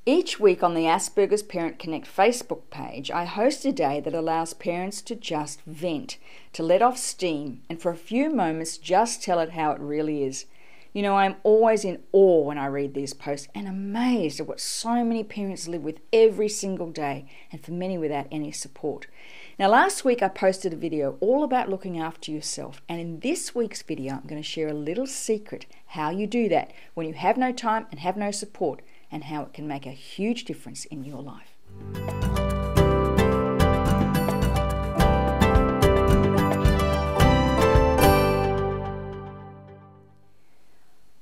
Each week on the Asperger's Parent Connect Facebook page, I host a day that allows parents to just vent, to let off steam, and for a few moments just tell it how it really is. You know, I'm always in awe when I read these posts and amazed at what so many parents live with every single day, and for many without any support. Now, last week I posted a video all about looking after yourself, and in this week's video I'm going to share a little secret how you do that when you have no time and have no support, and how it can make a huge difference in your life.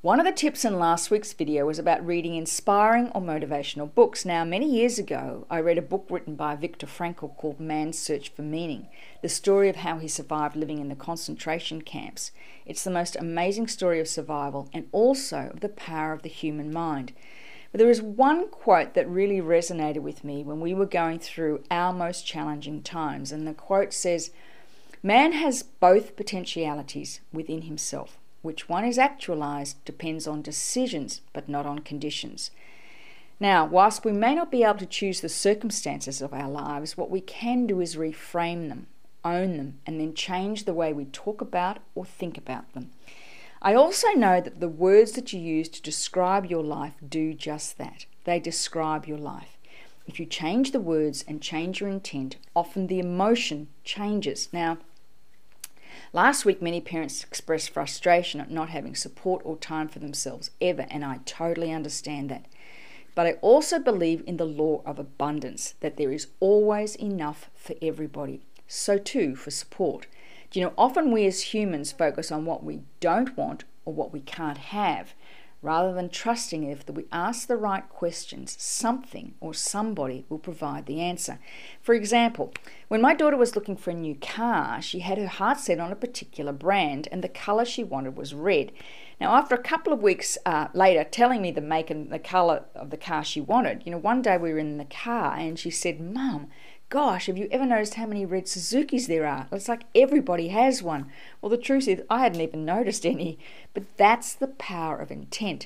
One of the tips in last week's video was about reading inspiring or motivational books. Now, many years ago, I read a book written by Viktor Frankl called Man's Search for Meaning, the story of how he survived living in the concentration camps. It's the most amazing story of survival and also of the power of the human mind. But there is one quote that really resonated with me when we were going through our most challenging times, and the quote says, "Man has both potentialities within himself. Which one is actualized depends on decisions, but not on conditions." Now, whilst we may not be able to choose the circumstances of our lives, what we can do is reframe them, own them, and then change the way we talk about or think about them. I also know that the words that you use to describe your life do just that. They describe your life. If you change the words and change your intent, often the emotion changes. Now, last week many parents expressed frustration at not having support or time for themselves ever, and I totally understand that. But I also believe in the law of abundance, that there is always enough for everybody. So too for support. You know, often we as humans focus on what we don't want or what we can't have, rather than trusting if we ask the right questions, something or somebody will provide the answer. For example, when my daughter was looking for a new car, she had her heart set on a particular brand, and the colour she wanted was red. Now, after a couple of weeks later telling me the make and the colour of the car she wanted, you know, one day we were in the car and she said, "Mum, gosh, have you ever noticed how many red Suzukis there are? It's like everybody has one." Well, the truth is, I hadn't even noticed any. But that's the power of intent.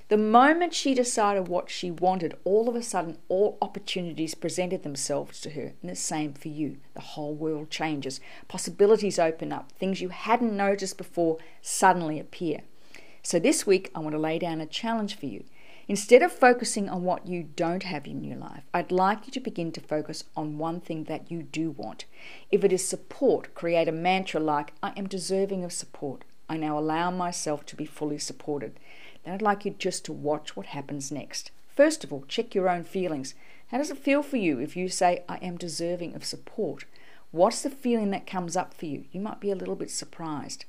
The moment she decided what she wanted, all of a sudden, all opportunities presented themselves to her. And the same for you. The whole world changes. Possibilities open up. Things you hadn't noticed before suddenly appear. So this week, I want to lay down a challenge for you. Instead of focusing on what you don't have in your life, I'd like you to begin to focus on one thing that you do want. If it is support, create a mantra like, "I am deserving of support. I now allow myself to be fully supported." Then I'd like you just to watch what happens next. First of all, check your own feelings. How does it feel for you if you say, "I am deserving of support"? What's the feeling that comes up for you? You might be a little bit surprised.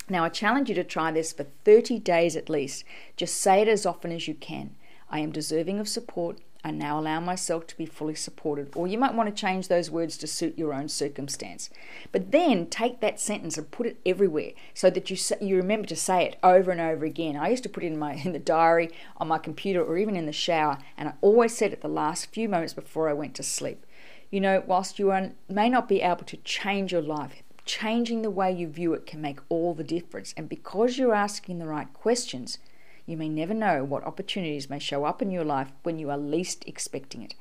Now, I challenge you to try this for 30 days at least. Just say it as often as you can. "I am deserving of support. I now allow myself to be fully supported." Or you might want to change those words to suit your own circumstance. But then take that sentence and put it everywhere so that you remember to say it over and over again. I used to put it in the diary, on my computer, or even in the shower, and I always said it the last few moments before I went to sleep. You know, whilst you may not be able to change your life, changing the way you view it can make all the difference. And because you're asking the right questions, you may never know what opportunities may show up in your life when you are least expecting it.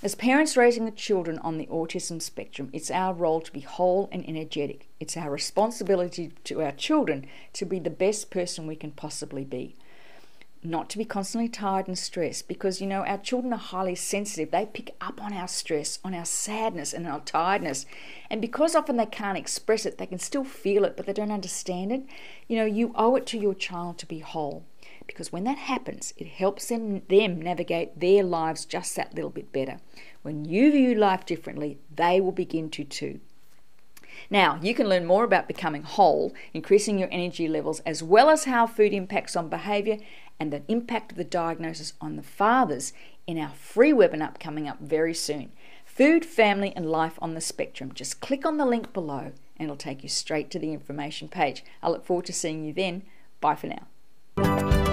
As parents raising the children on the autism spectrum, it's our role to be whole and energetic. It's our responsibility to our children to be the best person we can possibly be. Not to be constantly tired and stressed, because, you know, our children are highly sensitive. They pick up on our stress, on our sadness and our tiredness. And because often they can't express it, they can still feel it, but they don't understand it. You know, you owe it to your child to be whole, because when that happens, it helps them navigate their lives just that little bit better. When you view life differently, they will begin to too. Now, you can learn more about becoming whole, increasing your energy levels, as well as how food impacts on behaviour and the impact of the diagnosis on the fathers in our free webinar coming up very soon. Food, Family and Life on the Spectrum. Just click on the link below and it'll take you straight to the information page. I look forward to seeing you then. Bye for now.